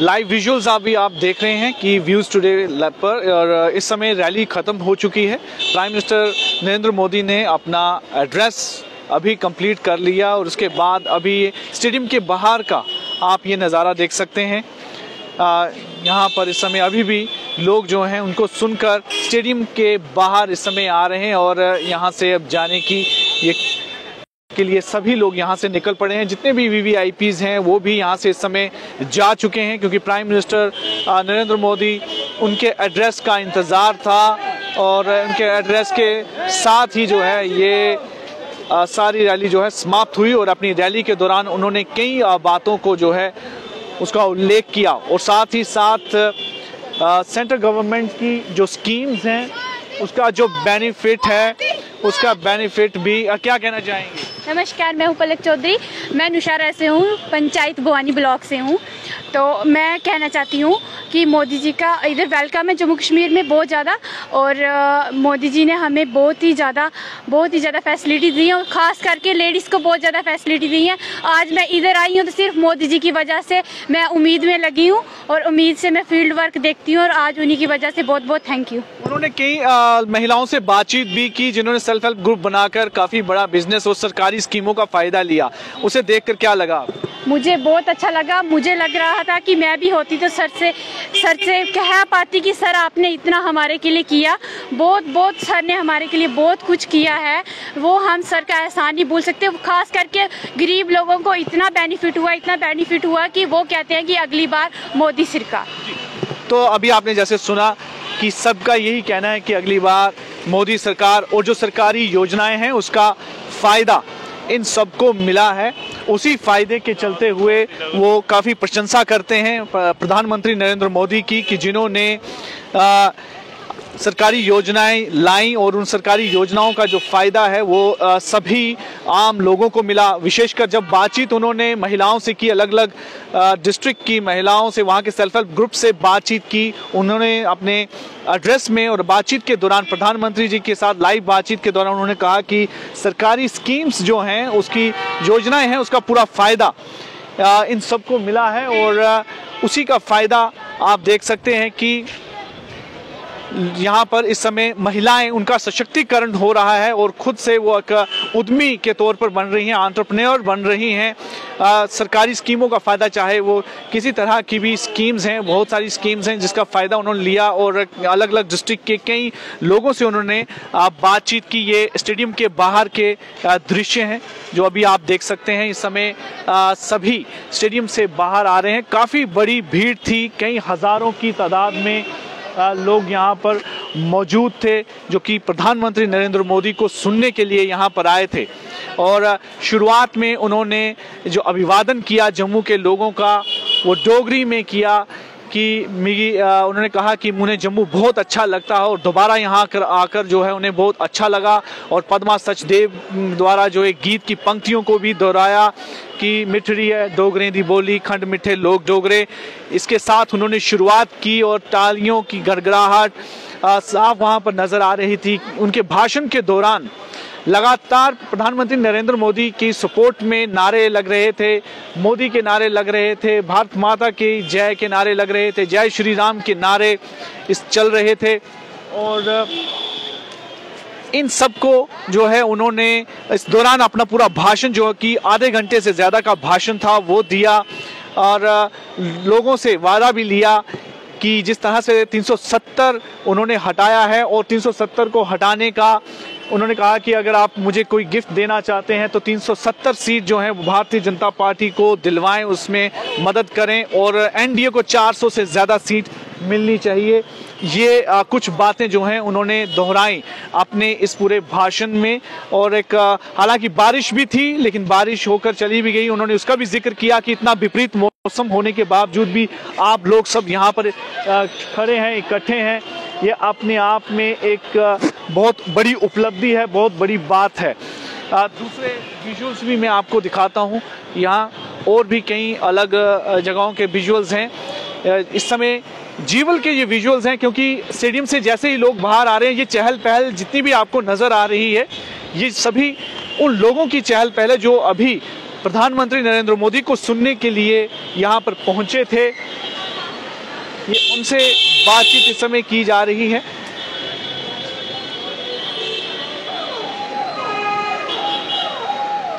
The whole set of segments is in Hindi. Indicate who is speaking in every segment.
Speaker 1: लाइव विजुअल्स अभी आप देख रहे हैं कि व्यूज़ टुडे पर, और इस समय रैली ख़त्म हो चुकी है। प्राइम मिनिस्टर नरेंद्र मोदी ने अपना एड्रेस अभी कंप्लीट कर लिया और उसके बाद अभी स्टेडियम के बाहर का आप ये नज़ारा देख सकते हैं। यहाँ पर इस समय अभी भी लोग जो हैं उनको सुनकर स्टेडियम के बाहर इस समय आ रहे हैं और यहाँ से अब जाने की के लिए सभी लोग यहाँ से निकल पड़े हैं। जितने भी वीवीआईपीज़ हैं वो भी यहाँ से इस समय जा चुके हैं, क्योंकि प्राइम मिनिस्टर नरेंद्र मोदी उनके एड्रेस का इंतज़ार था और उनके एड्रेस के साथ ही जो है ये सारी रैली जो है समाप्त हुई। और अपनी रैली के दौरान उन्होंने कई बातों को जो है उसका उल्लेख किया और साथ ही साथ सेंट्रल गवर्नमेंट की जो स्कीम्स हैं उसका जो बेनिफिट है उसका बेनिफिट भी क्या कहना चाहेंगे?
Speaker 2: नमस्कार, मैं हूँ पलक चौधरी, मैं नुशारा से हूँ, पंचायत भवानी ब्लॉक से हूँ। तो मैं कहना चाहती हूँ कि मोदी जी का इधर वेलकम है जम्मू कश्मीर में बहुत ज़्यादा, और मोदी जी ने हमें बहुत ही ज़्यादा फैसिलिटी दी है और ख़ास करके लेडीज़ को बहुत ज़्यादा फैसिलिटी दी है। आज मैं इधर आई हूँ तो सिर्फ मोदी जी की वजह से मैं उम्मीद में लगी हूँ और उम्मीद से मैं फील्ड वर्क देखती हूँ और आज उन्हीं की वजह से बहुत बहुत थैंक यू।
Speaker 1: उन्होंने कई महिलाओं से बातचीत भी की जिन्होंने सेल्फ हेल्प ग्रुप बनाकर काफ़ी बड़ा बिजनेस और सरकारी स्कीमों का फ़ायदा लिया। उसे देखकर क्या लगा?
Speaker 2: मुझे बहुत अच्छा लगा। मुझे लग रहा था कि मैं भी होती तो सर से कह पाती कि सर आपने इतना हमारे के लिए किया, बहुत सर ने हमारे के लिए बहुत कुछ किया है, वो हम सर का एहसान नहीं भूल सकते। खास करके गरीब लोगों को इतना बेनिफिट हुआ कि वो कहते हैं कि अगली बार मोदी सरकार।
Speaker 1: तो अभी आपने जैसे सुना कि सबका यही कहना है कि अगली बार मोदी सरकार, और जो सरकारी योजनाएं हैं उसका फ़ायदा इन सबको मिला है। उसी फायदे के चलते हुए वो काफ़ी प्रशंसा करते हैं प्रधानमंत्री नरेंद्र मोदी की कि जिन्होंने सरकारी योजनाएं लाई और उन सरकारी योजनाओं का जो फ़ायदा है वो सभी आम लोगों को मिला। विशेषकर जब बातचीत उन्होंने महिलाओं से की, अलग अलग डिस्ट्रिक्ट की महिलाओं से, वहाँ के सेल्फ हेल्प ग्रुप से बातचीत की, उन्होंने अपने एड्रेस में और बातचीत के दौरान प्रधानमंत्री जी के साथ लाइव बातचीत के दौरान उन्होंने कहा कि सरकारी स्कीम्स जो हैं, उसकी योजनाएं हैं, उसका पूरा फ़ायदा इन सबको मिला है। और उसी का फ़ायदा आप देख सकते हैं कि यहाँ पर इस समय महिलाएं, उनका सशक्तिकरण हो रहा है और खुद से वो एक उद्यमी के तौर पर बन रही हैं, एंटरप्रेन्योर बन रही हैं। सरकारी स्कीमों का फ़ायदा, चाहे वो किसी तरह की भी स्कीम्स हैं, बहुत सारी स्कीम्स हैं जिसका फ़ायदा उन्होंने लिया और अलग अलग डिस्ट्रिक्ट के कई लोगों से उन्होंने बातचीत की। ये स्टेडियम के बाहर के दृश्य हैं जो अभी आप देख सकते हैं। इस समय सभी स्टेडियम से बाहर आ रहे हैं। काफ़ी बड़ी भीड़ थी, कई हज़ारों की तादाद में लोग यहाँ पर मौजूद थे जो कि प्रधानमंत्री नरेंद्र मोदी को सुनने के लिए यहाँ पर आए थे। और शुरुआत में उन्होंने जो अभिवादन किया जम्मू के लोगों का, वो डोगरी में किया कि उन्होंने कहा कि मुझे जम्मू बहुत अच्छा लगता है और दोबारा यहाँ आकर जो है उन्हें बहुत अच्छा लगा। और पद्मा सचदेव द्वारा जो एक गीत की पंक्तियों को भी दोहराया कि मिठड़ी है डोगरे दी बोली, खंड मिठे लोग डोगरे। इसके साथ उन्होंने शुरुआत की और तालियों की गड़गड़ाहट साफ वहाँ पर नज़र आ रही थी। उनके भाषण के दौरान लगातार प्रधानमंत्री नरेंद्र मोदी की सपोर्ट में नारे लग रहे थे, मोदी के नारे लग रहे थे, भारत माता की जय के नारे लग रहे थे, जय श्री राम के नारे चल रहे थे। और इन सबको जो है उन्होंने इस दौरान अपना पूरा भाषण जो कि आधे घंटे से ज़्यादा का भाषण था वो दिया और लोगों से वादा भी लिया कि जिस तरह से 370 उन्होंने हटाया है और 370 को हटाने का उन्होंने कहा कि अगर आप मुझे कोई गिफ्ट देना चाहते हैं तो 370 सीट जो है वो भारतीय जनता पार्टी को दिलवाएं, उसमें मदद करें और एनडीए को 400 से ज़्यादा सीट मिलनी चाहिए। ये कुछ बातें जो हैं उन्होंने दोहराई अपने इस पूरे भाषण में। और एक हालांकि बारिश भी थी लेकिन बारिश होकर चली भी गई। उन्होंने उसका भी जिक्र किया कि इतना विपरीत मौसम होने के बावजूद भी आप लोग सब यहाँ पर खड़े हैं, इकट्ठे हैं, ये अपने आप में एक बहुत बड़ी उपलब्धि है, बहुत बड़ी बात है। दूसरे विजुअल्स भी मैं आपको दिखाता हूँ। यहाँ और भी कई अलग जगहों के विजुअल्स हैं। इस समय जीवल के ये विजुअल्स हैं क्योंकि स्टेडियम से जैसे ही लोग बाहर आ रहे हैं, ये चहल पहल जितनी भी आपको नज़र आ रही है ये सभी उन लोगों की चहल पहल है जो अभी प्रधानमंत्री नरेंद्र मोदी को सुनने के लिए यहाँ पर पहुँचे थे। ये उनसे बातचीत इस समय की जा रही है।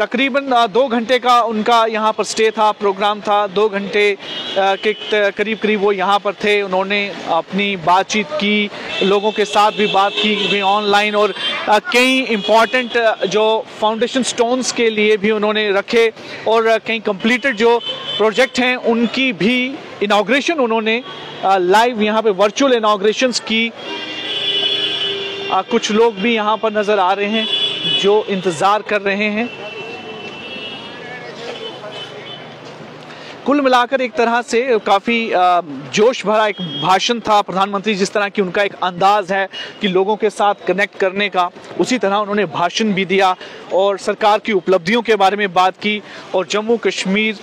Speaker 1: तकरीबन 2 घंटे का उनका यहाँ पर स्टे था, प्रोग्राम था। 2 घंटे के करीब वो यहाँ पर थे। उन्होंने अपनी बातचीत की, लोगों के साथ भी बात की ऑनलाइन, और कई इम्पॉर्टेंट जो फाउंडेशन स्टोन्स के लिए भी उन्होंने रखे, और कई कंप्लीटेड जो प्रोजेक्ट हैं उनकी भी इनॉग्रेशन उन्होंने लाइव यहाँ पे वर्चुअल इनॉग्रेशंस की। कुछ लोग भी यहाँ पर नज़र आ रहे हैं जो इंतज़ार कर रहे हैं। कुल मिलाकर एक तरह से काफ़ी जोश भरा एक भाषण था प्रधानमंत्री, जिस तरह की उनका एक अंदाज है कि लोगों के साथ कनेक्ट करने का, उसी तरह उन्होंने भाषण भी दिया और सरकार की उपलब्धियों के बारे में बात की, और जम्मू कश्मीर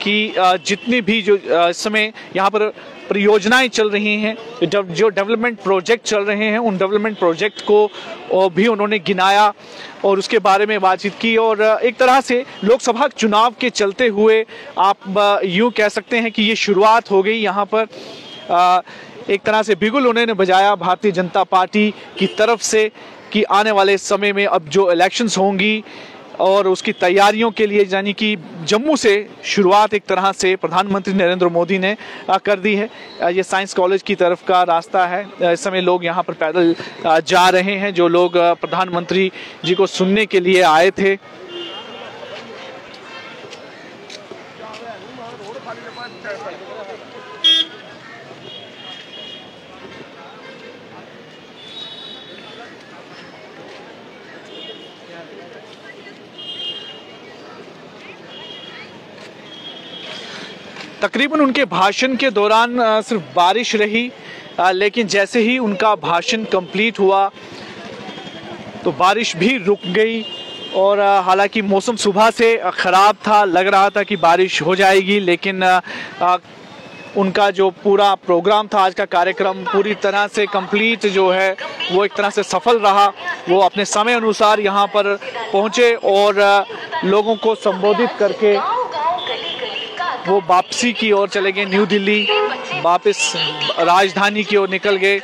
Speaker 1: की जितनी भी जो इस समय यहाँ पर परियोजनाएं चल रही हैं, जो डेवलपमेंट प्रोजेक्ट चल रहे हैं, उन डेवलपमेंट प्रोजेक्ट को भी उन्होंने गिनाया और उसके बारे में बातचीत की। और एक तरह से लोकसभा चुनाव के चलते हुए आप यूँ कह सकते हैं कि ये शुरुआत हो गई यहाँ पर। एक तरह से बिगुल उन्होंने बजाया भारतीय जनता पार्टी की तरफ से कि आने वाले समय में अब जो इलेक्शंस होंगी और उसकी तैयारियों के लिए, यानी कि जम्मू से शुरुआत एक तरह से प्रधानमंत्री नरेंद्र मोदी ने कर दी है। ये साइंस कॉलेज की तरफ का रास्ता है। इस समय लोग यहाँ पर पैदल जा रहे हैं, जो लोग प्रधानमंत्री जी को सुनने के लिए आए थे। तकरीबन उनके भाषण के दौरान सिर्फ बारिश रही, लेकिन जैसे ही उनका भाषण कंप्लीट हुआ तो बारिश भी रुक गई। और हालांकि मौसम सुबह से ख़राब था, लग रहा था कि बारिश हो जाएगी, लेकिन उनका जो पूरा प्रोग्राम था, आज का कार्यक्रम पूरी तरह से कंप्लीट जो है वो एक तरह से सफल रहा। वो अपने समय अनुसार यहाँ पर पहुँचे और लोगों को संबोधित करके वो वापसी की ओर चले गए, न्यू दिल्ली वापस राजधानी की ओर निकल गए।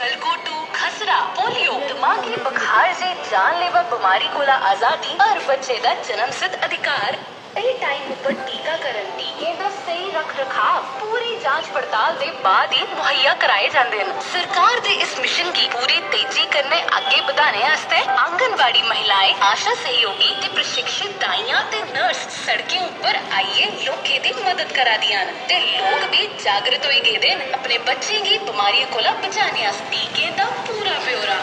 Speaker 3: दिमागी बुखार से जानलेवा बीमारी कोला आजादी हर बच्चे दा जन्मसिद्ध अधिकार। टाइम पर टीकाकरण, टीके दा सही रख रखाव पूरी जांच पड़ताल दे बाद ही मुहैया कराए जाते हैं। सरकार दे इस मिशन की पूरी तेजी करने आगे बढ़ाने वास्ते आंगनवाड़ी महिलाएं, आशा सहयोगी ते प्रशिक्षित दाइयां ते नर्स सड़कें ऊपर आइए लोगों दी मदद करा दियां ते लोग भी जागृत होए गए अपने बच्चे की बीमारी कोला बचाने। टीके दा पूरा ब्यौरा